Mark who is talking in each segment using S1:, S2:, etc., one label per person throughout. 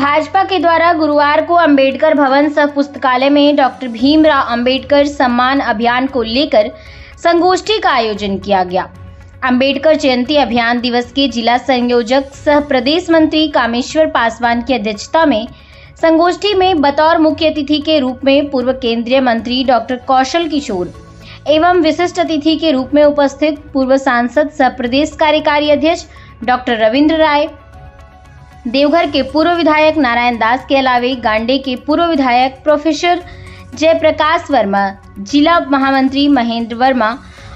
S1: भाजपा के द्वारा गुरुवार को अंबेडकर भवन सह पुस्तकालय में डॉक्टर भीमराव अंबेडकर सम्मान अभियान को लेकर संगोष्ठी का आयोजन किया गया। अंबेडकर जयंती अभियान दिवस के जिला संयोजक सह प्रदेश मंत्री कामेश्वर पासवान की अध्यक्षता में संगोष्ठी में बतौर मुख्य अतिथि के रूप में पूर्व केंद्रीय मंत्री डॉक्टर कौशल किशोर एवं विशिष्ट अतिथि के रूप में उपस्थित पूर्व सांसद सह प्रदेश कार्यकारी अध्यक्ष डॉक्टर रविंद्र राय, देवघर के पूर्व विधायक नारायण दास के अलावे गांडे के पूर्व विधायक प्रोफेसर जयप्रकाश वर्मा, जिला महामंत्री महेंद्र वर्मा,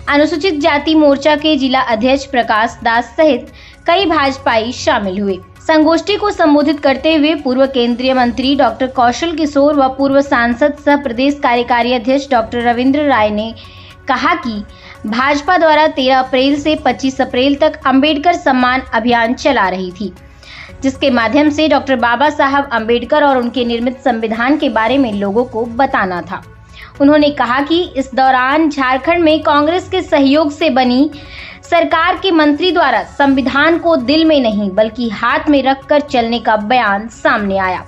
S1: अनुसूचित जाति मोर्चा के जिला अध्यक्ष प्रकाश दास सहित कई भाजपाई शामिल हुए। संगोष्ठी को संबोधित करते हुए पूर्व केंद्रीय मंत्री डॉक्टर कौशल किशोर व पूर्व सांसद सह प्रदेश कार्यकारी अध्यक्ष डॉक्टर रविंद्र राय ने कहा कि भाजपा द्वारा 13 अप्रैल से 25 अप्रैल तक अंबेडकर सम्मान अभियान चला रही थी, जिसके माध्यम से डॉक्टर बाबा साहब अंबेडकर और उनके निर्मित संविधान के बारे में लोगों को बताना था। उन्होंने कहा कि इस दौरान झारखंड में कांग्रेस के सहयोग से बनी सरकार के मंत्री द्वारा संविधान को दिल में नहीं बल्कि हाथ में रखकर चलने का बयान सामने आया,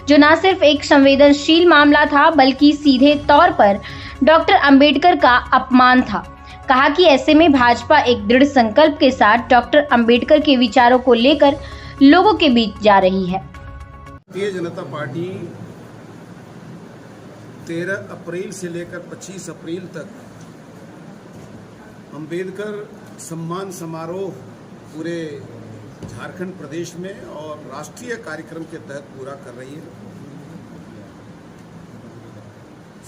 S1: जो न सिर्फ एक संवेदनशील मामला था बल्कि सीधे तौर पर डॉक्टर अंबेडकर का अपमान था। कहा कि ऐसे में भाजपा एक दृढ़ संकल्प के साथ डॉक्टर अंबेडकर के विचारों को लेकर लोगों के बीच जा रही है।
S2: भारतीय जनता पार्टी 13 अप्रैल से लेकर 25 अप्रैल तक अंबेडकर सम्मान समारोह पूरे झारखंड प्रदेश में और राष्ट्रीय कार्यक्रम के तहत पूरा कर रही है।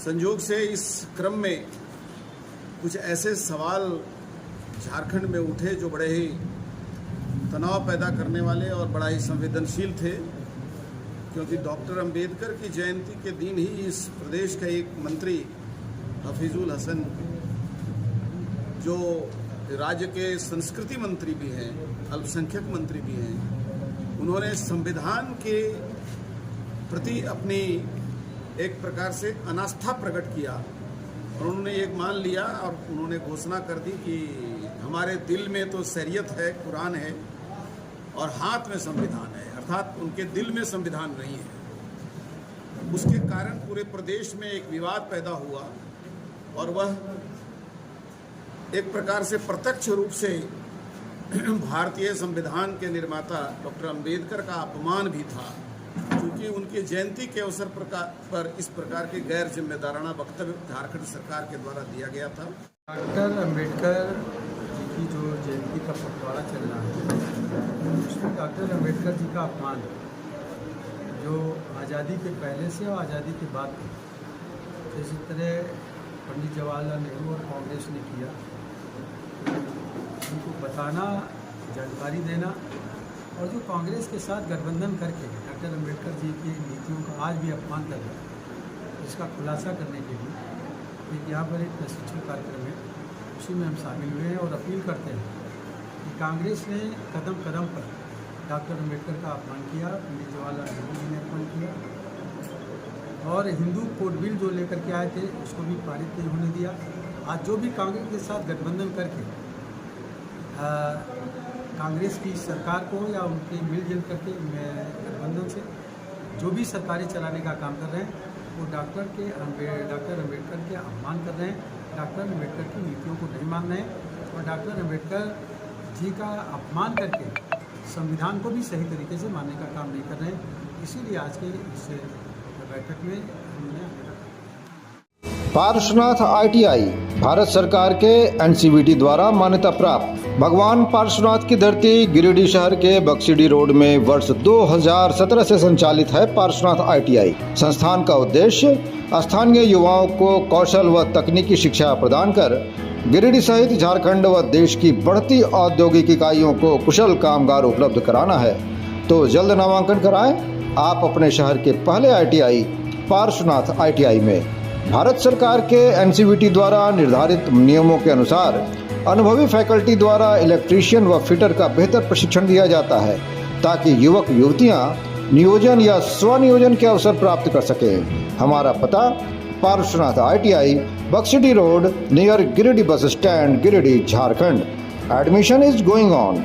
S2: संयोग से इस क्रम में कुछ ऐसे सवाल झारखंड में उठे जो बड़े ही तनाव पैदा करने वाले और बड़ा ही संवेदनशील थे, क्योंकि डॉक्टर अंबेडकर की जयंती के दिन ही इस प्रदेश का एक मंत्री हफीजुल हसन, जो राज्य के संस्कृति मंत्री भी हैं, अल्पसंख्यक मंत्री भी हैं, उन्होंने संविधान के प्रति अपनी एक प्रकार से अनास्था प्रकट किया और उन्होंने एक मान लिया और उन्होंने घोषणा कर दी कि हमारे दिल में तो शरीयत है, कुरान है और हाथ में संविधान है, अर्थात उनके दिल में संविधान नहीं है। उसके कारण पूरे प्रदेश में एक विवाद पैदा हुआ और वह एक प्रकार से प्रत्यक्ष रूप से भारतीय संविधान के निर्माता डॉक्टर अंबेडकर का अपमान भी था, क्योंकि उनकी जयंती के अवसर पर इस प्रकार के गैर जिम्मेदाराना वक्तव्य झारखंड सरकार के द्वारा दिया गया था।
S3: डॉक्टर अंबेडकर जी की जो जयंती का पखवाड़ा चल रहा है, उसमें डॉक्टर अंबेडकर जी का अपमान जो आज़ादी के पहले से और आज़ादी के बाद जिस तरह पंडित जवाहरलाल नेहरू और कांग्रेस ने किया, उनको बताना, जानकारी देना और जो कांग्रेस के साथ गठबंधन करके डॉक्टर अंबेडकर जी की नीतियों का आज भी अपमान कर रहे हैं, इसका खुलासा करने के लिए एक यहाँ पर एक प्रशिक्षण कार्यक्रम है, उसी में हम शामिल हुए हैं और अपील करते हैं कि कांग्रेस ने कदम कदम पर डॉक्टर अंबेडकर का अपमान किया, पंडित जवाहरलाल नेहरू जी ने अपमान किया और हिंदू कोड बिल जो लेकर के आए थे उसको भी पारित नहीं होने दिया। आज जो भी कांग्रेस के साथ गठबंधन करके कांग्रेस की सरकार को या उनके मिलजुल करके गठबंधन से जो भी सरकारें चलाने का काम कर रहे हैं, वो डॉक्टर अंबेडकर के अपमान कर रहे हैं, डॉक्टर अंबेडकर की नीतियों को नहीं मान रहे हैं और डॉक्टर अंबेडकर जी का अपमान करके संविधान को भी सही तरीके से मानने का काम नहीं कर रहे हैं। इसीलिए आज के इस बैठक में हमने
S4: पार्श्वनाथ ITI भारत सरकार के NCVT द्वारा मान्यता प्राप्त भगवान पार्श्वनाथ की धरती गिरिडीह शहर के बक्सीडी रोड में वर्ष 2017 से संचालित है। पार्श्वनाथ ITI संस्थान का उद्देश्य स्थानीय युवाओं को कौशल व तकनीकी शिक्षा प्रदान कर गिरिडीह सहित झारखंड व देश की बढ़ती औद्योगिक इकाइयों को कुशल कामगार उपलब्ध कराना है। तो जल्द नामांकन कराएं आप अपने शहर के पहले ITI पार्श्वनाथ ITI में। भारत सरकार के NCVT द्वारा निर्धारित नियमों के अनुसार अनुभवी फैकल्टी द्वारा इलेक्ट्रीशियन व फिटर का बेहतर प्रशिक्षण दिया जाता है, ताकि युवक युवतियां नियोजन या स्वनियोजन के अवसर प्राप्त कर सकें। हमारा पता Parshwanath ITI Baksidih road near Giridih bus stand, Giridih, Jharkhand. Admission is going on.